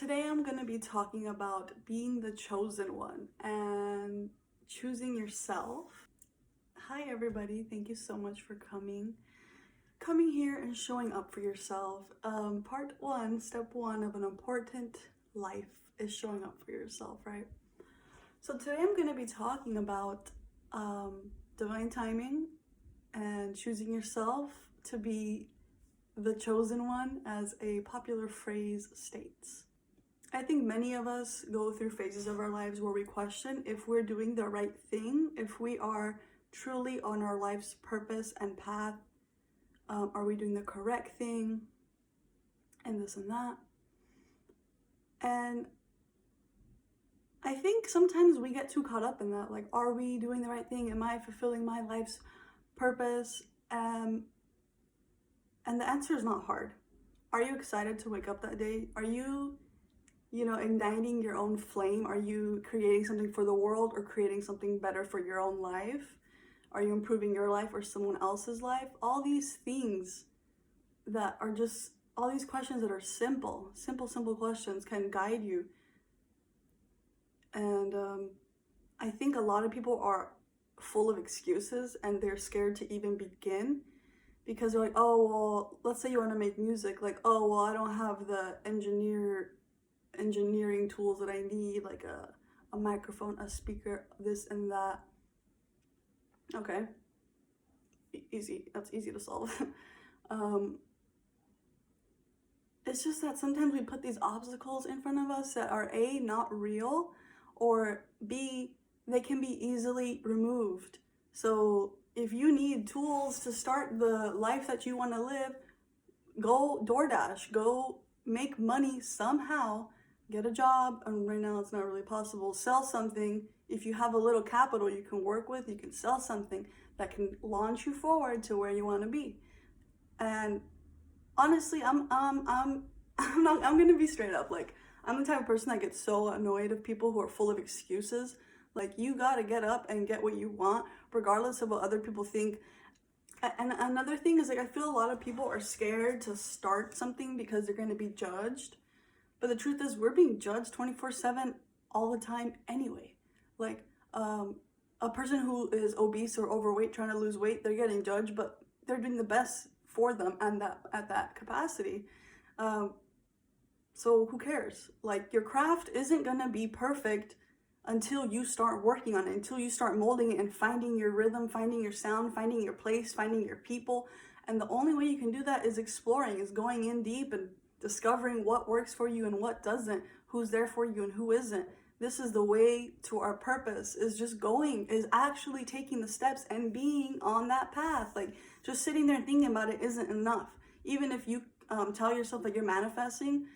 Today I'm going to be talking about being the chosen one and choosing yourself. Hi everybody, thank you so much for coming here and showing up for yourself. Part one, step one of an important life is showing up for yourself, right? So today I'm going to be talking about divine timing and choosing yourself to be the chosen one, as a popular phrase states. I think many of us go through phases of our lives where we question if we're doing the right thing, if we are truly on our life's purpose and path. Are we doing the correct thing? And this and that. And I think sometimes we get too caught up in that. Like, are we doing the right thing? Am I fulfilling my life's purpose? And the answer is not hard. Are you excited to wake up that day? Are you igniting your own flame? Are you creating something for the world or creating something better for your own life? Are you improving your life or someone else's life? All these things that are just, all these questions that are simple questions can guide you. And I think a lot of people are full of excuses and they're scared to even begin because they're like, oh, well, let's say you want to make music. Like, oh, well, I don't have the engineering tools that I need, like a microphone, a speaker, this and that. Okay, easy. That's easy to solve. It's just that sometimes we put these obstacles in front of us that are A, not real, or B, they can be easily removed. So if you need tools to start the life that you want to live, go DoorDash, go make money somehow, get a job, and right now it's not really possible. Sell something. If you have a little capital you can work with, you can sell something that can launch you forward to where you want to be. And honestly, I'm gonna be straight up. Like, I'm the type of person that gets so annoyed of people who are full of excuses. Like, you gotta get up and get what you want, regardless of what other people think. And another thing is, like, I feel a lot of people are scared to start something because they're gonna be judged. But the truth is, we're being judged 24/7 all the time anyway. Like, a person who is obese or overweight trying to lose weight, they're getting judged, but they're doing the best for them and at that capacity. So who cares? Like, your craft isn't gonna be perfect until you start working on it, until you start molding it and finding your rhythm, finding your sound, finding your place, finding your people. And the only way you can do that is exploring, is going in deep and discovering what works for you and what doesn't, who's there for you and who isn't. This is the way to our purpose, is just going, is actually taking the steps and being on that path. Like, just sitting there and thinking about it isn't enough. Even if you tell yourself that you're manifesting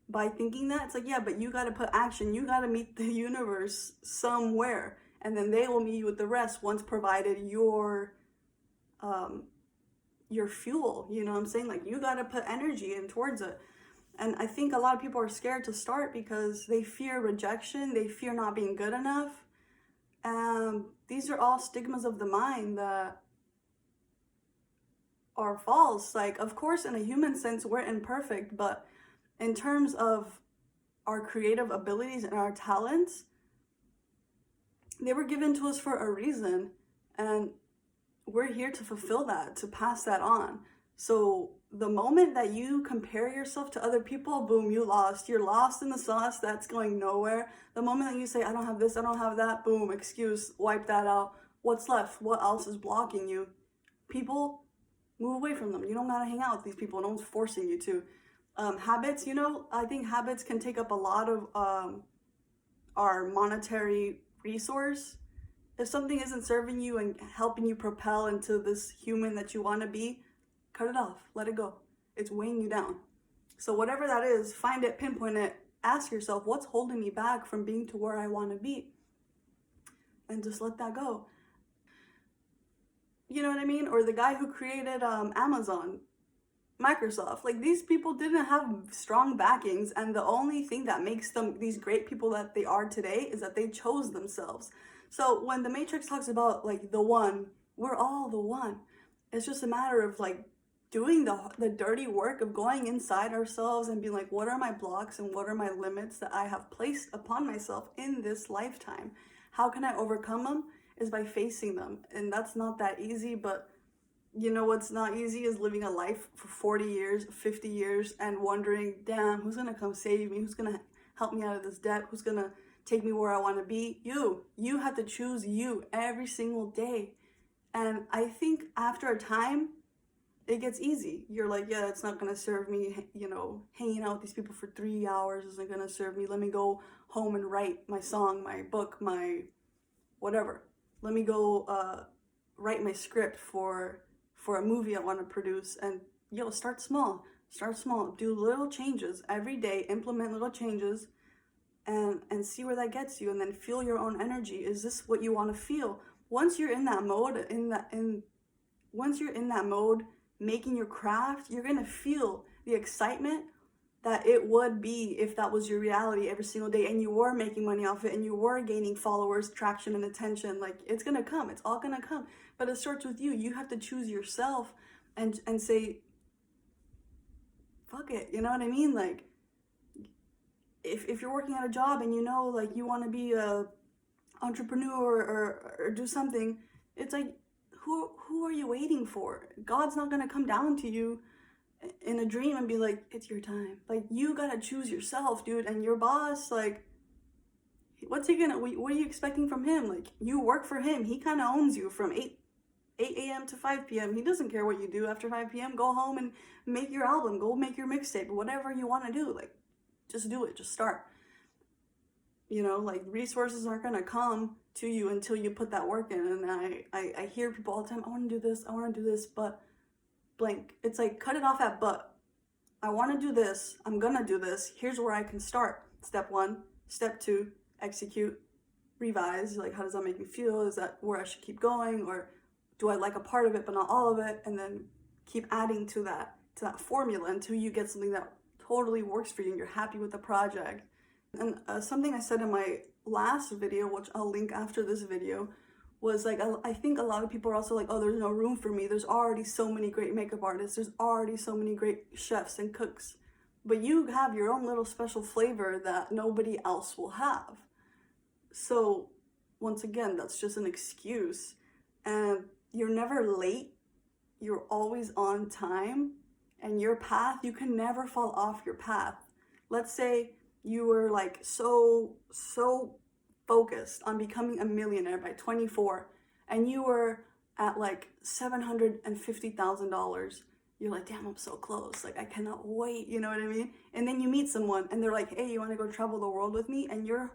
by thinking that, it's like, yeah, but you got to put action. You got to meet the universe somewhere, and then they will meet you with the rest once provided your fuel. You know what I'm saying? Like, you got to put energy in towards it. And I think a lot of people are scared to start because they fear rejection. They fear not being good enough. These are all stigmas of the mind that are false. Like, of course, in a human sense, we're imperfect, but in terms of our creative abilities and our talents, they were given to us for a reason. And we're here to fulfill that, to pass that on. So the moment that you compare yourself to other people, boom, you lost. You're lost in the sauce. That's going nowhere. The moment that you say, I don't have this, I don't have that, boom, excuse, wipe that out. What's left? What else is blocking you? People, move away from them. You don't gotta hang out with these people. No one's forcing you to. Habits, I think habits can take up a lot of our monetary resource. If something isn't serving you and helping you propel into this human that you want to be, cut it off, let it go. It's weighing you down. So whatever that is, find it, pinpoint it, ask yourself, what's holding me back from being to where I want to be? And just let that go. You know what I mean? Or the guy who created Amazon, Microsoft, like, these people didn't have strong backings, and the only thing that makes them these great people that they are today is that they chose themselves. So when the Matrix talks about, like, the one, we're all the one. It's just a matter of, like, doing the dirty work of going inside ourselves and being like, what are my blocks and what are my limits that I have placed upon myself in this lifetime? How can I overcome them? Is by facing them. And that's not that easy, but you know what's not easy is living a life for 40 years, 50 years, and wondering, damn, who's gonna come save me? Who's gonna help me out of this debt? Who's gonna take me where I wanna be? You have to choose you every single day. And I think after a time, it gets easy. You're like, yeah, it's not gonna serve me, you know, hanging out with these people for 3 hours isn't gonna serve me. Let me go home and write my song, my book, my whatever. Let me go write my script for a movie I want to produce. And start small, do little changes every day, implement little changes, and see where that gets you, and then feel your own energy. Is this what you want to feel? Once you're in that mode, once you're in that mode making your craft, you're gonna feel the excitement that it would be if that was your reality every single day and you were making money off it and you were gaining followers, traction, and attention. Like, it's gonna come, it's all gonna come. But it starts with you. You have to choose yourself and say, fuck it, you know what I mean? Like, if you're working at a job and you know, like, you want to be a entrepreneur or do something, it's like, who are you waiting for? God's not gonna come down to you in a dream and be like, it's your time. Like, you gotta choose yourself, dude. And your boss, like, what are you expecting from him? Like, you work for him. He kind of owns you from 8 a.m. to 5 p.m. He doesn't care what you do after 5 p.m. Go home and make your album, go make your mixtape, whatever you want to do. Like, just do it, just start. You know, like, resources aren't gonna come to you until you put that work in. And I hear people all the time, I want to do this, but blank. It's like, cut it off at but. I want to do this, I'm gonna do this, here's where I can start. Step 1, step 2, execute, revise. Like, how does that make me feel? Is that where I should keep going? Or do I like a part of it but not all of it? And then keep adding to that formula until you get something that totally works for you and you're happy with the project. And something I said in my last video, which I'll link after this video, was like, I think a lot of people are also like, oh, there's no room for me. There's already so many great makeup artists. There's already so many great chefs and cooks. But you have your own little special flavor that nobody else will have. So once again, that's just an excuse. And you're never late. You're always on time. And your path, you can never fall off your path. Let's say you were like so focused on becoming a millionaire by 24 and you were at like $750,000. You're like, damn, I'm so close. Like, I cannot wait. You know what I mean? And then you meet someone and they're like, hey, you want to go travel the world with me? And you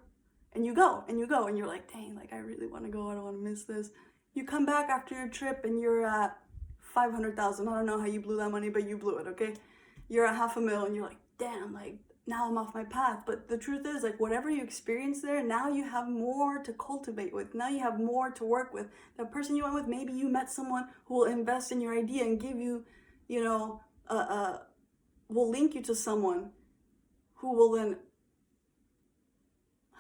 go and you're like, dang, like, I really want to go. I don't want to miss this. You come back after your trip and you're at 500,000. I don't know how you blew that money, but you blew it. Okay. You're at $500,000 and you're like, damn, like, now I'm off my path. But the truth is, like, whatever you experience there, now you have more to cultivate with. Now you have more to work with. The person you went with, maybe you met someone who will invest in your idea and give you, you know, will link you to someone who will then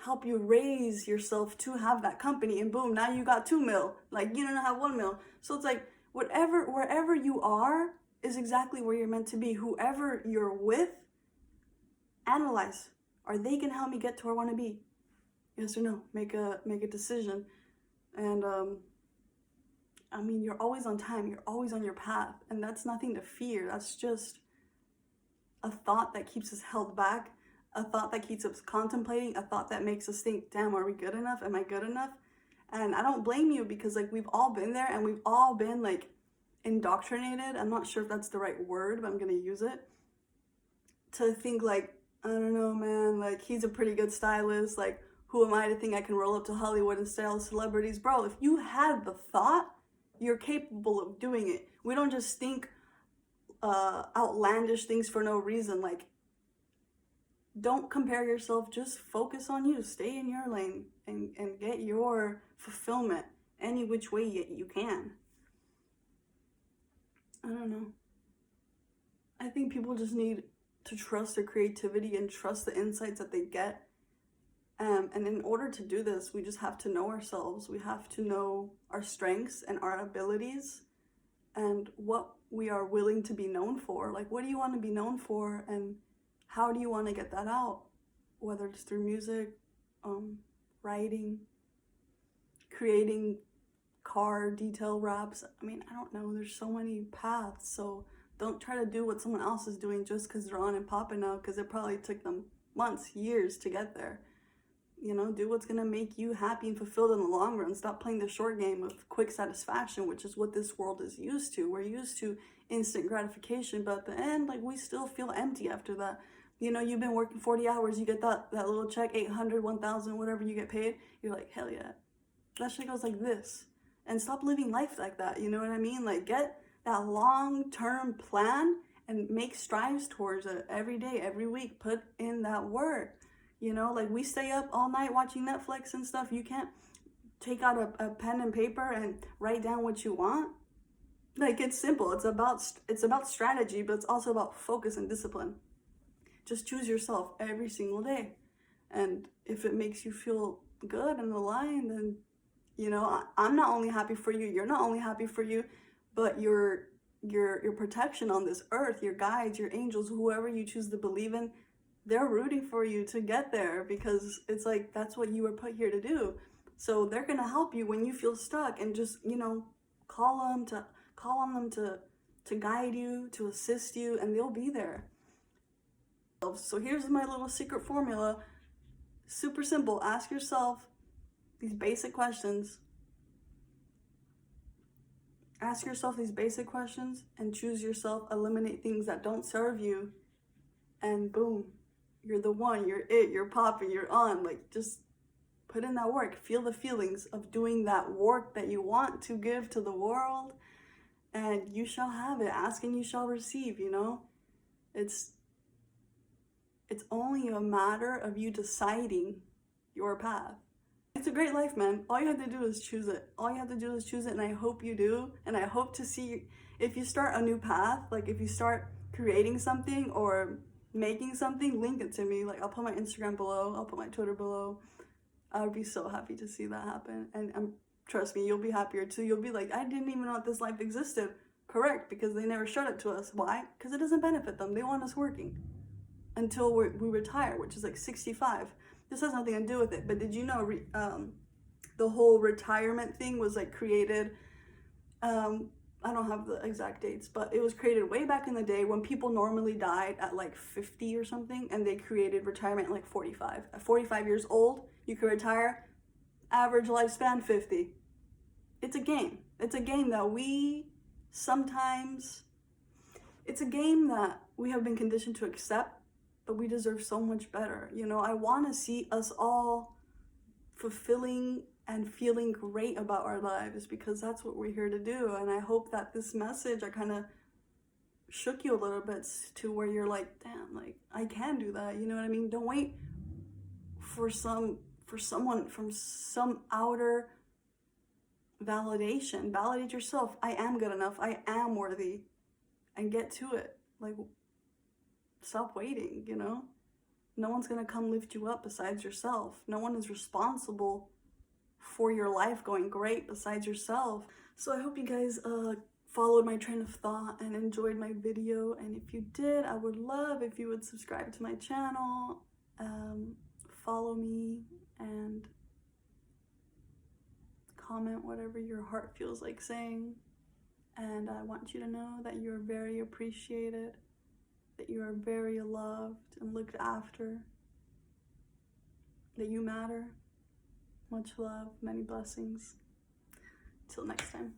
help you raise yourself to have that company. And boom, now you got 2 mil. Like, you don't have 1 mil. So it's like, wherever you are is exactly where you're meant to be. Whoever you're with, analyze, are they gonna help me get to where I want to be? Yes or no? Make a decision. And I mean, you're always on time, you're always on your path, and that's nothing to fear. That's just a thought that keeps us held back, a thought that keeps us contemplating, a thought that makes us think, damn, are we good enough? Am I good enough? And I don't blame you, because like, we've all been there and we've all been like indoctrinated. I'm not sure if that's the right word, but I'm gonna use it, to think like, I don't know, man, like, he's a pretty good stylist. Like, who am I to think I can roll up to Hollywood and style celebrities? Bro, if you had the thought, you're capable of doing it. We don't just think outlandish things for no reason. Like, don't compare yourself. Just focus on you. Stay in your lane and get your fulfillment any which way you can. I don't know. I think people just need to trust their creativity and trust the insights that they get. And in order to do this, we just have to know ourselves. We have to know our strengths and our abilities and what we are willing to be known for. Like, what do you want to be known for, and how do you want to get that out? Whether it's through music, writing, creating car detail wraps. I mean, I don't know. There's so many paths. So don't try to do what someone else is doing just because they're on and popping now, because it probably took them months, years to get there. You know, do what's gonna make you happy and fulfilled in the long run. Stop playing the short game of quick satisfaction, which is what this world is used to. We're used to instant gratification, but at the end, like, we still feel empty after that. You know, you've been working 40 hours, you get that little check, 800, 1,000, whatever you get paid. You're like, hell yeah. That shit goes like this. And stop living life like that, you know what I mean? Like, get that long-term plan and make strides towards it every day, every week. Put in that work. You know, like, we stay up all night watching Netflix and stuff. You can't take out a pen and paper and write down what you want. Like, it's simple. It's about strategy, but it's also about focus and discipline. Just choose yourself every single day. And if it makes you feel good and aligned, then, you know, I'm not only happy for you, you're not only happy for you, but your protection on this earth, your guides, your angels, whoever you choose to believe in, they're rooting for you to get there, because it's like, that's what you were put here to do. So they're gonna help you when you feel stuck, and just, you know, call on them to guide you, to assist you, and they'll be there. So here's my little secret formula. Super simple. Ask yourself these basic questions. Ask yourself these basic questions and choose yourself. Eliminate things that don't serve you, and boom, you're the one, you're it, you're popping, you're on. Like, just put in that work. Feel the feelings of doing that work that you want to give to the world, and you shall have it. Ask and you shall receive, you know? It's only a matter of you deciding your path. It's a great life, man. All you have to do is choose it. All you have to do is choose it, and I hope you do. And I hope to see, if you start a new path, like if you start creating something or making something, link it to me. Like, I'll put my Instagram below, I'll put my Twitter below. I would be so happy to see that happen. And trust me, you'll be happier too. You'll be like, I didn't even know that this life existed. Correct, because they never showed it to us. Why? Because it doesn't benefit them. They want us working until we retire, which is like 65. This has nothing to do with it, but did you know the whole retirement thing was like created, I don't have the exact dates, but it was created way back in the day when people normally died at like 50 or something, and they created retirement at like 45. At 45 years old, you could retire. Average lifespan, 50. It's a game. It's a game that it's a game that we have been conditioned to accept, but we deserve so much better. You know, I want to see us all fulfilling and feeling great about our lives, because that's what we're here to do. And I hope that this message, I kind of shook you a little bit to where you're like, damn, like, I can do that. You know what I mean? Don't wait for someone from some outer validation. Validate yourself. I am good enough. I am worthy. And get to it. Like, stop waiting, you know? No one's gonna come lift you up besides yourself. No one is responsible for your life going great besides yourself. So I hope you guys followed my train of thought and enjoyed my video. And if you did, I would love if you would subscribe to my channel, follow me, and comment whatever your heart feels like saying. And I want you to know that you're very appreciated, that you are very loved and looked after, that you matter. Much love, many blessings. Till next time.